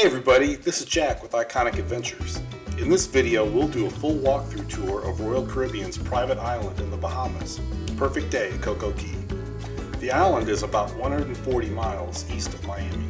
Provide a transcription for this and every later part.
Hey everybody, this is Jack with Iconic Adventures. In this video, we'll do a full walkthrough tour of Royal Caribbean's private island in the Bahamas, Perfect Day at Coco Cay. The island is about 140 miles east of Miami.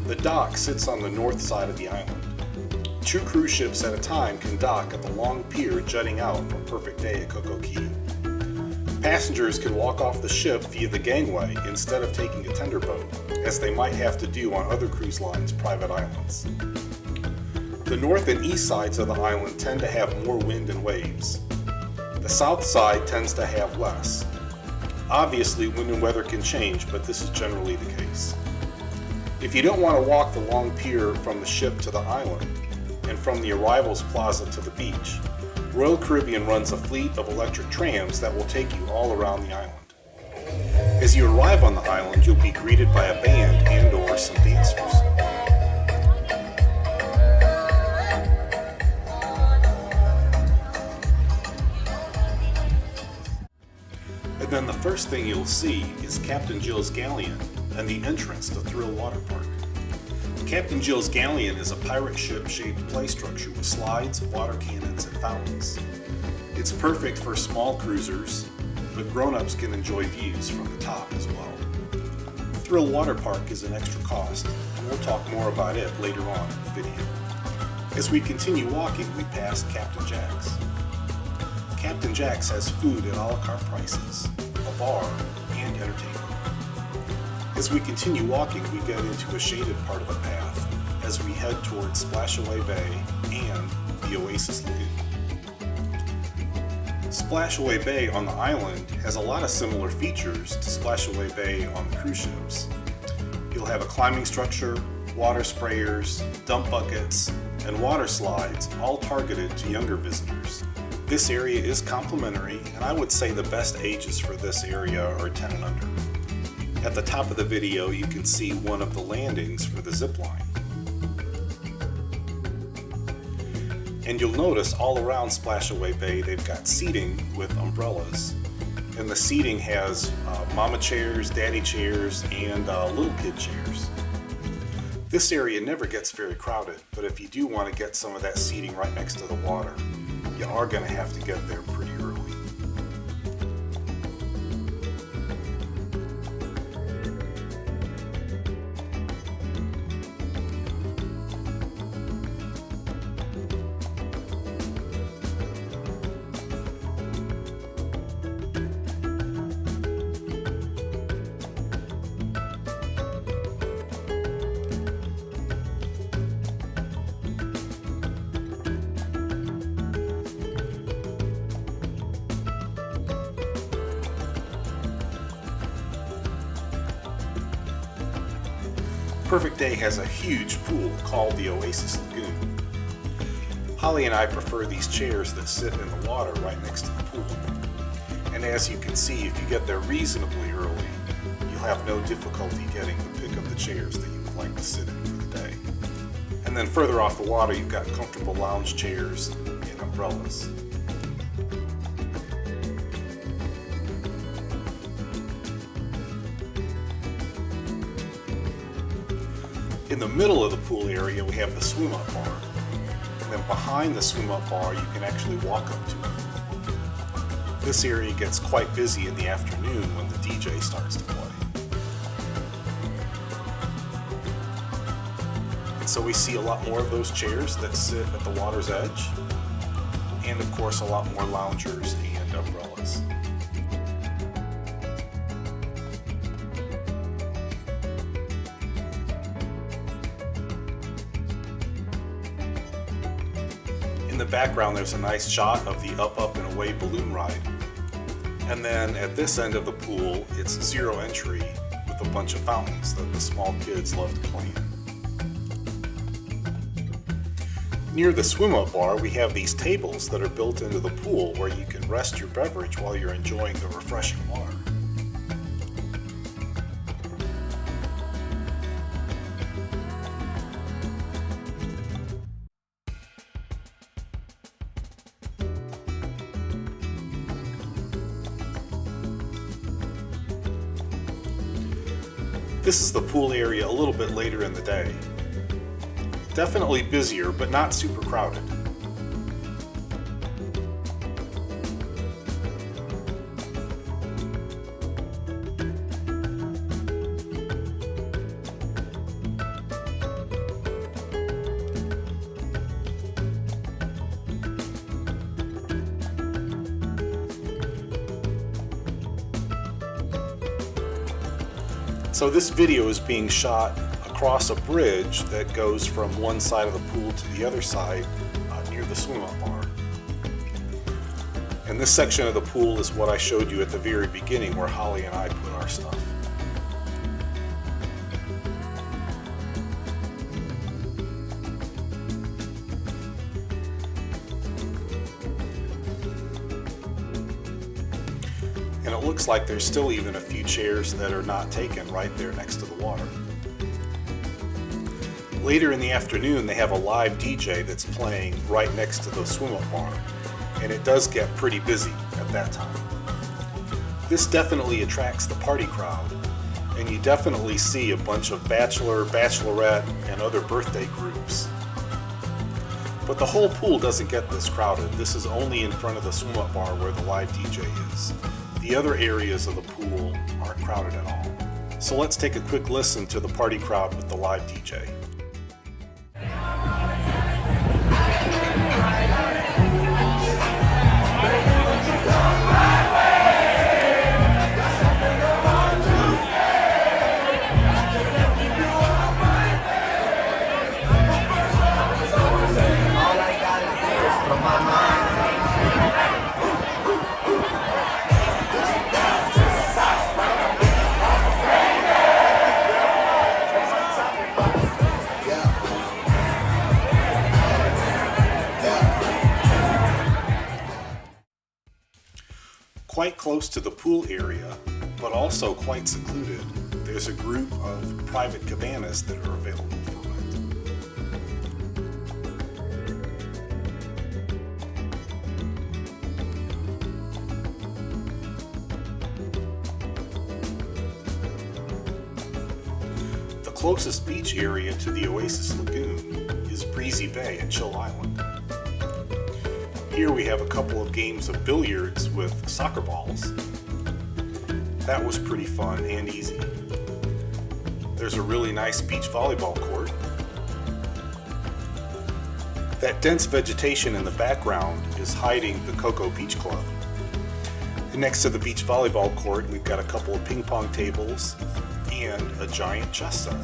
The dock sits on the north side of the island. 2 cruise ships at a time can dock at the long pier jutting out from Perfect Day at Coco Cay. Passengers can walk off the ship via the gangway instead of taking a tender boat, as they might have to do on other cruise lines' private islands. The north and east sides of the island tend to have more wind and waves. The south side tends to have less. Obviously, wind and weather can change, but this is generally the case. If you don't want to walk the long pier from the ship to the island, and from the arrivals plaza to the beach, Royal Caribbean runs a fleet of electric trams that will take you all around the island. As you arrive on the island, you'll be greeted by a band and/or some dancers. And then the first thing you'll see is Captain Jill's Galleon and the entrance to Thrill Water Park. Captain Jill's Galleon is a pirate ship-shaped play structure with slides, water cannons, and fountains. It's perfect for small cruisers, but grown-ups can enjoy views from the top as well. Thrill Water Park is an extra cost, and we'll talk more about it later on in the video. As we continue walking, we pass Captain Jac's. Captain Jac's has food at a la carte prices, a bar, and entertainment. As we continue walking, we get into a shaded part of the path as we head towards Splashaway Bay and the Oasis Lagoon. Splashaway Bay on the island has a lot of similar features to Splashaway Bay on the cruise ships. You'll have a climbing structure, water sprayers, dump buckets, and water slides, all targeted to younger visitors. This area is complimentary, and I would say the best ages for this area are 10 and under. At the top of the video, you can see one of the landings for the zip line. And you'll notice all around Splashaway Bay they've got seating with umbrellas. And the seating has mama chairs, daddy chairs, and little kid chairs. This area never gets very crowded, but if you do want to get some of that seating right next to the water, you are going to have to get there pretty early. Perfect Day has a huge pool called the Oasis Lagoon. Holly and I prefer these chairs that sit in the water right next to the pool. And as you can see, if you get there reasonably early, you'll have no difficulty getting the pick of the chairs that you would like to sit in for the day. And then further off the water, you've got comfortable lounge chairs and umbrellas. In the middle of the pool area, we have the swim-up bar. And then behind the swim-up bar, you can actually walk up to it. This area gets quite busy in the afternoon when the DJ starts to play. And so we see a lot more of those chairs that sit at the water's edge. And of course, a lot more loungers and umbrellas. In the background, there's a nice shot of the Up, Up, and Away balloon ride. And then at this end of the pool, it's zero entry with a bunch of fountains that the small kids love to play in. Near the swim-up bar, we have these tables that are built into the pool where you can rest your beverage while you're enjoying the refreshing water. This is the pool area a little bit later in the day. Definitely busier, but not super crowded. So this video is being shot across a bridge that goes from one side of the pool to the other side near the swim-up bar. And this section of the pool is what I showed you at the very beginning where Holly and I put our stuff. And it looks like there's still even a few chairs that are not taken right there next to the water. Later in the afternoon, they have a live DJ that's playing right next to the swim-up bar, and it does get pretty busy at that time. This definitely attracts the party crowd, and you definitely see a bunch of bachelor, bachelorette, and other birthday groups. But the whole pool doesn't get this crowded. This is only in front of the swim-up bar where the live DJ is. The other areas of the pool aren't crowded at all. So let's take a quick listen to the party crowd with the live DJ. Quite close to the pool area, but also quite secluded, there's a group of private cabanas that are available for rent. The closest beach area to the Oasis Lagoon is Breezy Bay at Chill Island. Here we have a couple of games of billiards with soccer balls. That was pretty fun and easy. There's a really nice beach volleyball court. That dense vegetation in the background is hiding the Coco Beach Club. And next to the beach volleyball court, we've got a couple of ping pong tables and a giant chess set.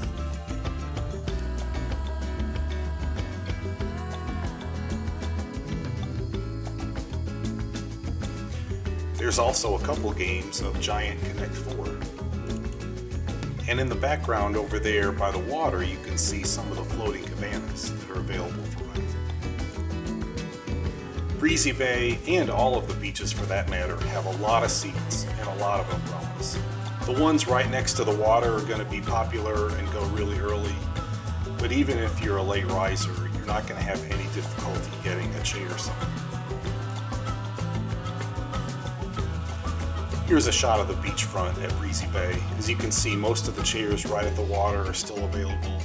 There's also a couple games of Giant Connect 4. And in the background over there by the water, you can see some of the floating cabanas that are available for rent. Breezy Bay, and all of the beaches for that matter, have a lot of seats and a lot of umbrellas. The ones right next to the water are going to be popular and go really early, but even if you're a late riser, you're not going to have any difficulty getting a chair somewhere. Here's a shot of the beachfront at Breezy Bay. As you can see, most of the chairs right at the water are still available.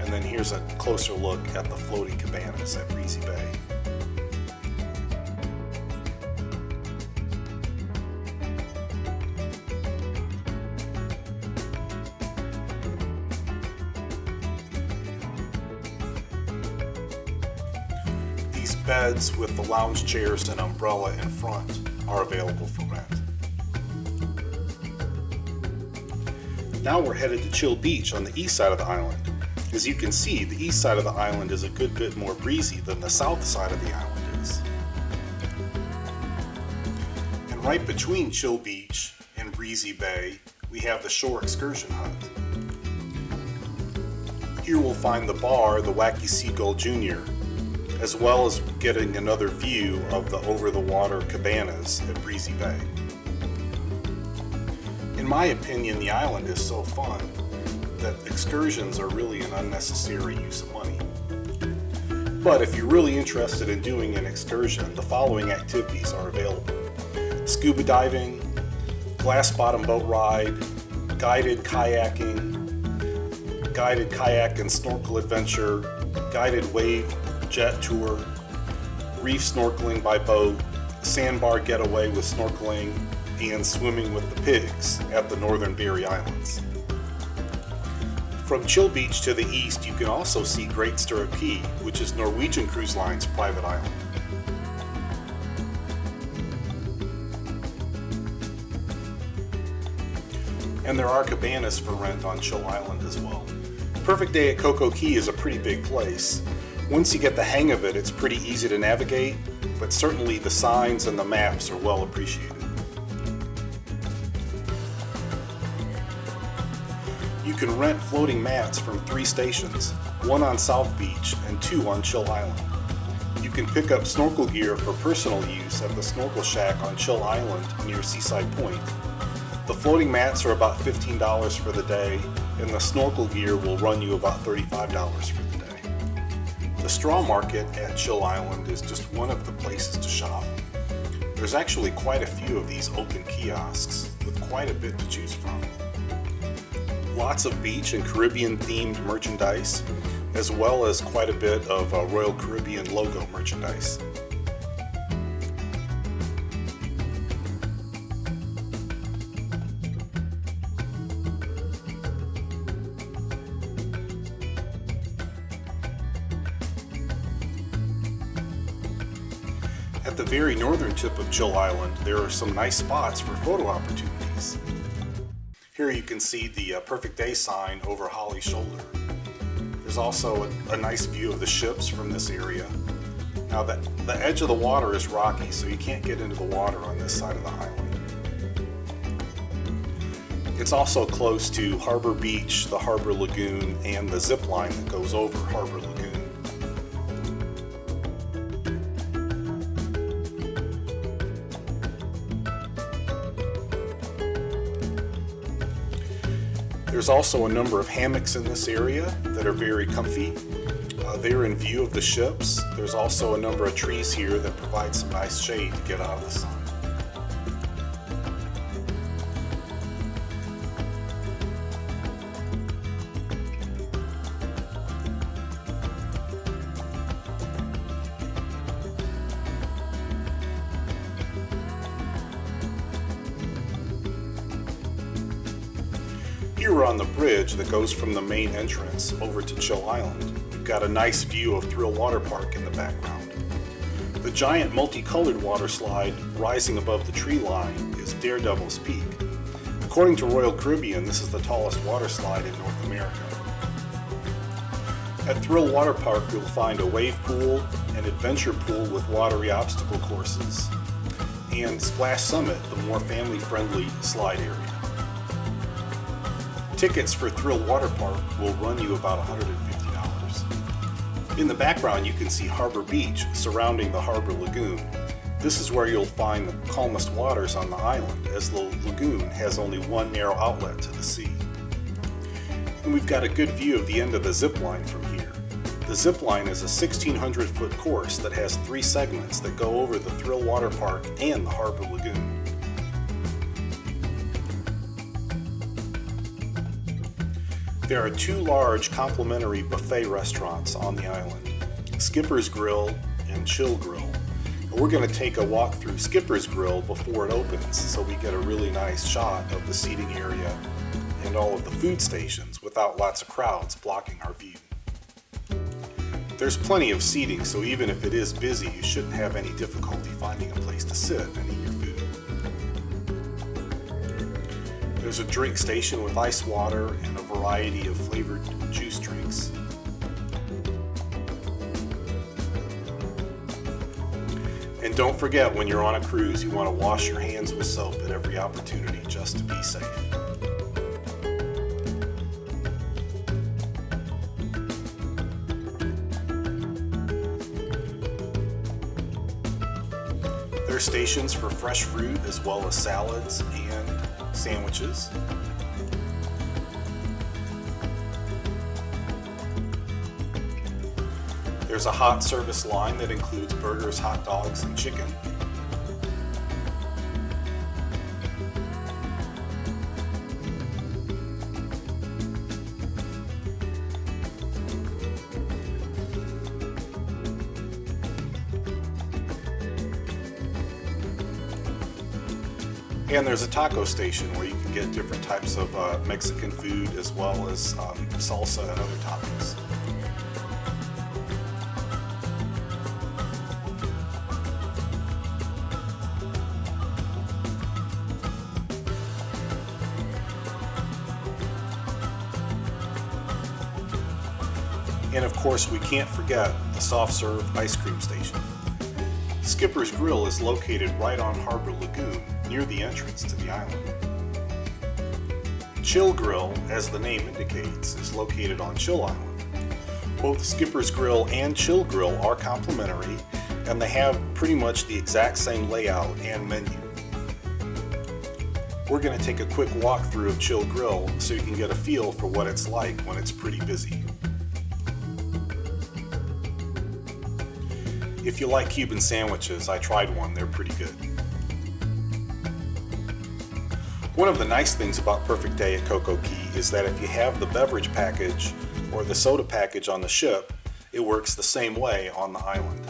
And then here's a closer look at the floating cabanas at Breezy Bay. These beds with the lounge chairs and umbrella in front are available for rent. Now we're headed to Chill Beach on the east side of the island. As you can see, the east side of the island is a good bit more breezy than the south side of the island is. And right between Chill Beach and Breezy Bay, we have the Shore Excursion Hut. Here we'll find the bar, the Wacky Seagull Jr., as well as getting another view of the over-the-water cabanas at Breezy Bay. In my opinion, the island is so fun that excursions are really an unnecessary use of money. But if you're really interested in doing an excursion, the following activities are available: scuba diving, glass bottom boat ride, guided kayaking, guided kayak and snorkel adventure, guided wave jet tour, reef snorkeling by boat, sandbar getaway with snorkeling, and swimming with the pigs at the Northern Berry Islands. From Chill Beach to the east, you can also see Great Stirrup Cay, which is Norwegian Cruise Line's private island. And there are cabanas for rent on Chill Island as well. Perfect Day at Coco Cay is a pretty big place. Once you get the hang of it, it's pretty easy to navigate, but certainly the signs and the maps are well appreciated. You can rent floating mats from 3 stations, 1 on South Beach and 2 on Chill Island. You can pick up snorkel gear for personal use at the Snorkel Shack on Chill Island near Seaside Point. The floating mats are about $15 for the day, and the snorkel gear will run you about $35 for the day. The straw market at Chill Island is just one of the places to shop. There's actually quite a few of these open kiosks with quite a bit to choose from. Lots of beach and Caribbean themed merchandise, as well as quite a bit of Royal Caribbean logo merchandise. At the very northern tip of Chill Island, there are some nice spots for photo opportunities. Here you can see the Perfect Day sign over Holly's shoulder. There's also a nice view of the ships from this area. Now the edge of the water is rocky, so you can't get into the water on this side of the island. It's also close to Harbor Beach, the Harbor Lagoon, and the zip line that goes over Harbor Lagoon. There's also a number of hammocks in this area that are very comfy. They're in view of the ships. There's also a number of trees here that provide some nice shade to get out of the sun. Here we're on the bridge that goes from the main entrance over to Chill Island. We've got a nice view of Thrill WATERPARK in the background. The giant multicolored water slide rising above the tree line is Daredevil's Peak. According to Royal Caribbean, this is the tallest water slide in North America. At Thrill WATERPARK, you'll find a wave pool, an adventure pool with watery obstacle courses, and Splash Summit, the more family-friendly slide area. Tickets for Thrill WATERPARK will run you about $150. In the background you can see Harbor Beach surrounding the Harbor Lagoon. This is where you'll find the calmest waters on the island, as the lagoon has only one narrow outlet to the sea. And we've got a good view of the end of the zip line from here. The zip line is a 1,600-foot course that has 3 segments that go over the Thrill WATERPARK and the Harbor Lagoon. There are 2 large complimentary buffet restaurants on the island, Skipper's Grill and Chill Grill. And we're going to take a walk through Skipper's Grill before it opens so we get a really nice shot of the seating area and all of the food stations without lots of crowds blocking our view. There's plenty of seating, so even if it is busy, you shouldn't have any difficulty finding a place to sit and eat your food. There's a drink station with ice water and a variety of flavored juice drinks. And don't forget, when you're on a cruise, you want to wash your hands with soap at every opportunity just to be safe. There are stations for fresh fruit as well as salads and sandwiches. There's a hot service line that includes burgers, hot dogs, and chicken. And there's a taco station where you can get different types of Mexican food as well as salsa and other toppings. And of course, we can't forget the soft serve ice cream station. Skipper's Grill is located right on Harbor Lagoon, near the entrance to the island. Chill Grill, as the name indicates, is located on Chill Island. Both Skipper's Grill and Chill Grill are complimentary, and they have pretty much the exact same layout and menu. We're going to take a quick walkthrough of Chill Grill so you can get a feel for what it's like when it's pretty busy. If you like Cuban sandwiches, I tried one, they're pretty good. One of the nice things about Perfect Day at Coco Cay is that if you have the beverage package or the soda package on the ship, it works the same way on the island.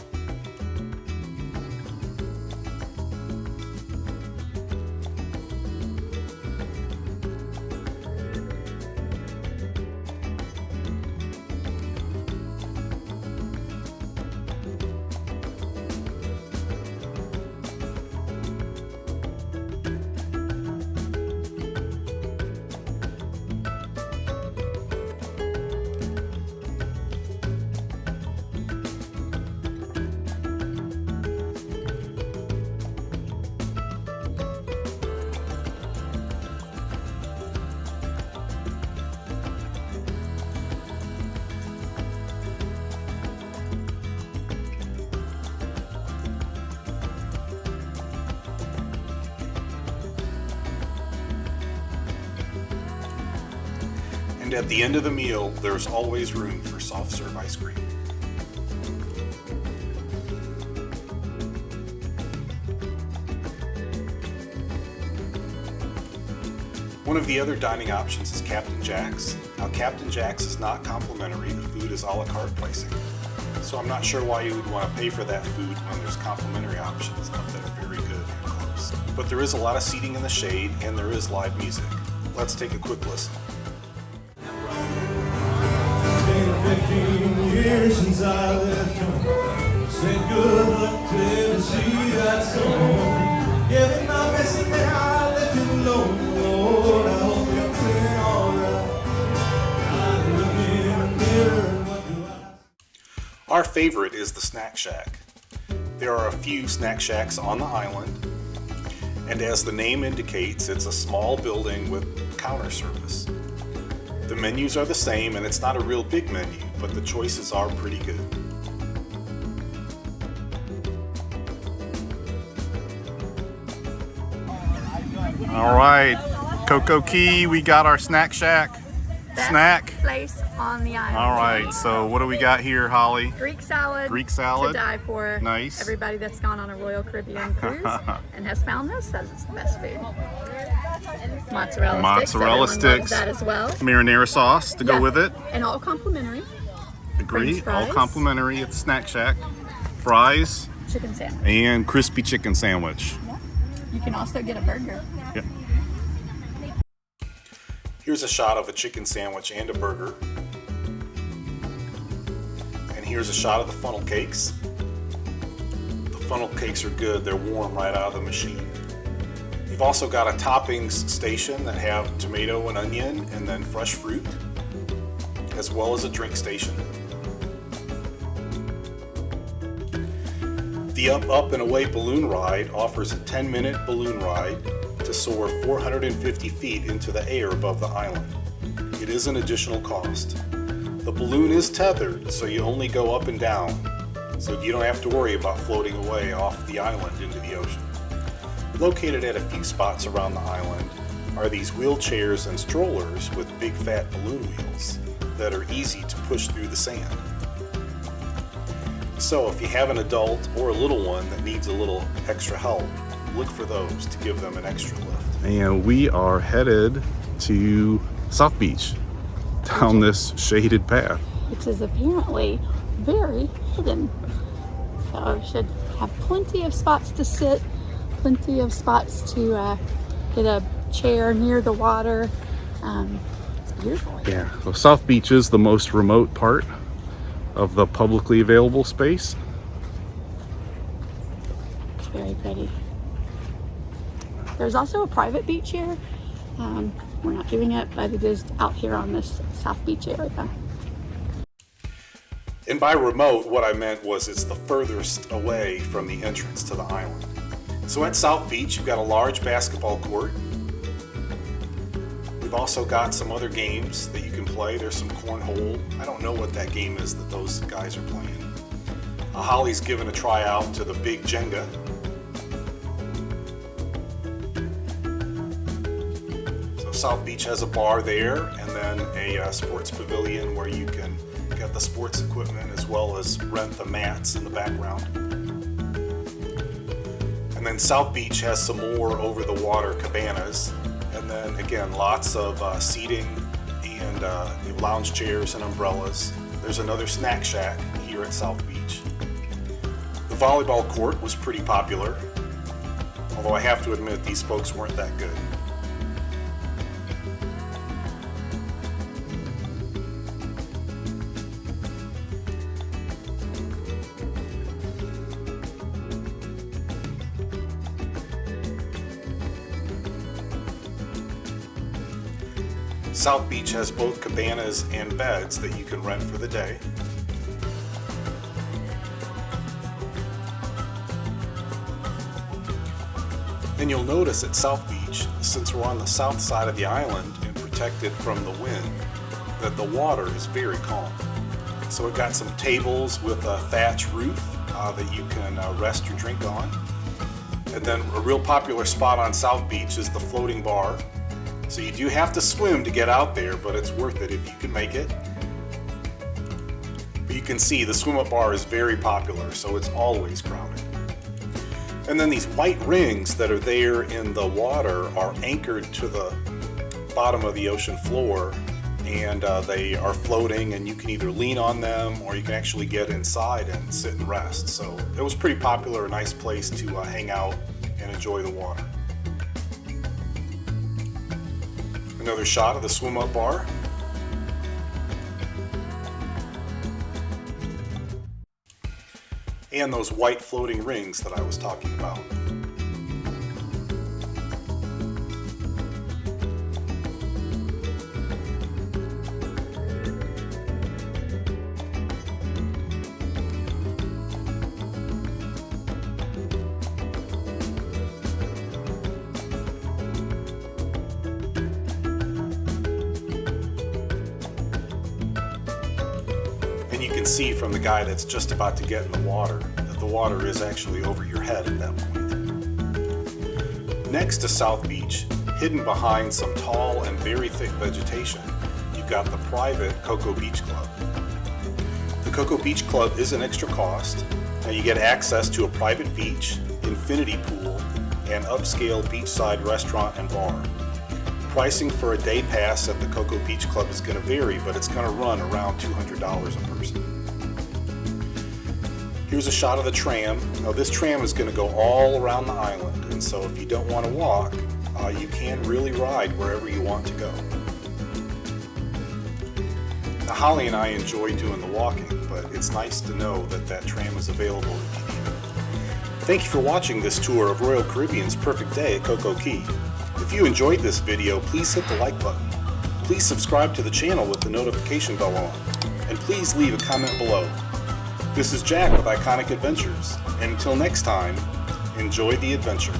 And at the end of the meal, there's always room for soft serve ice cream. One of the other dining options is Captain Jac's. Now, Captain Jac's is not complimentary, the food is a la carte pricing. So I'm not sure why you would want to pay for that food when there's complimentary options that are very good and close. But there is a lot of seating in the shade and there is live music. Let's take a quick listen. 15 years since I left home. Said good luck to Tennessee, that's home. Giving my best and I left it alone. Lord, I hope you're feeling alright. I'm looking in the mirror and what do I... Our favorite is the Snack Shack. There are a few snack shacks on the island, and as the name indicates, it's a small building with counter service. The menus are the same, and it's not a real big menu, but the choices are pretty good. All right, Coco Cay, we got our Snack Shack snack place on the island. All right, so what do we got here, Holly? Greek salad. Greek salad. To die for. Nice. Everybody that's gone on a Royal Caribbean cruise and has found this says it's the best food. Mozzarella sticks. Loves that as well. Marinara sauce to go with it. And all complimentary. Agree. All complimentary at the Snack Shack. Fries. Chicken sandwich. And crispy chicken sandwich. Yeah. You can also get a burger. Yeah. Here's a shot of a chicken sandwich and a burger. And here's a shot of the funnel cakes. The funnel cakes are good. They're warm right out of the machine. You've also got a toppings station that have tomato and onion and then fresh fruit, as well as a drink station. The Up and Away balloon ride offers a 10-minute balloon ride to soar 450 feet into the air above the island. It is an additional cost. The balloon is tethered, so you only go up and down, so you don't have to worry about floating away off the island into the ocean. Located at a few spots around the island are these wheelchairs and strollers with big fat balloon wheels that are easy to push through the sand. So if you have an adult or a little one that needs a little extra help, look for those to give them an extra lift. And we are headed to South Beach down this shaded path, which is apparently very hidden. So we should have plenty of spots to sit, plenty of spots to get a chair near the water. It's beautiful. Yeah, so South Beach is the most remote part of the publicly available space. It's very pretty. There's also a private beach here. We're not doing it, but it is out here on this South Beach area. And by remote, what I meant was it's the furthest away from the entrance to the island. So at South Beach, you've got a large basketball court. We've also got some other games that you can play. There's some cornhole. I don't know what that game is that those guys are playing. Holly's given a tryout to the big Jenga. So South Beach has a bar there, and then a sports pavilion where you can get the sports equipment as well as rent the mats in the background. And then South Beach has some more over the water cabanas, and then again lots of seating and lounge chairs and umbrellas. There's another snack shack here at South Beach. The volleyball court was pretty popular, although I have to admit these folks weren't that good. South Beach has both cabanas and beds that you can rent for the day. And you'll notice at South Beach, since we're on the south side of the island and protected from the wind, that the water is very calm. So we've got some tables with a thatch roof that you can rest your drink on. And then a real popular spot on South Beach is the floating bar. So you do have to swim to get out there, but it's worth it if you can make it. But you can see the swim-up bar is very popular, so it's always crowded. And then these white rings that are there in the water are anchored to the bottom of the ocean floor, and they are floating, and you can either lean on them or you can actually get inside and sit and rest. So it was pretty popular, a nice place to hang out and enjoy the water. Another shot of the swim-up bar. And those white floating rings that I was talking about. And you can see from the guy that's just about to get in the water that the water is actually over your head at that point. Next to South Beach, hidden behind some tall and very thick vegetation, you've got the private Coco Beach Club. The Coco Beach Club is an extra cost. Now you get access to a private beach, infinity pool, and upscale beachside restaurant and bar. Pricing for a day pass at the Coco Beach Club is going to vary, but it's going to run around $200 a person. Here's a shot of the tram. Now this tram is going to go all around the island, and so if you don't want to walk, you can really ride wherever you want to go. Now Holly and I enjoy doing the walking, but it's nice to know that that tram is available if you need it. Thank you for watching this tour of Royal Caribbean's Perfect Day at Coco Cay. If you enjoyed this video, please hit the like button. Please subscribe to the channel with the notification bell on. And please leave a comment below. This is Jack with Iconic Adventures. And until next time, enjoy the adventure.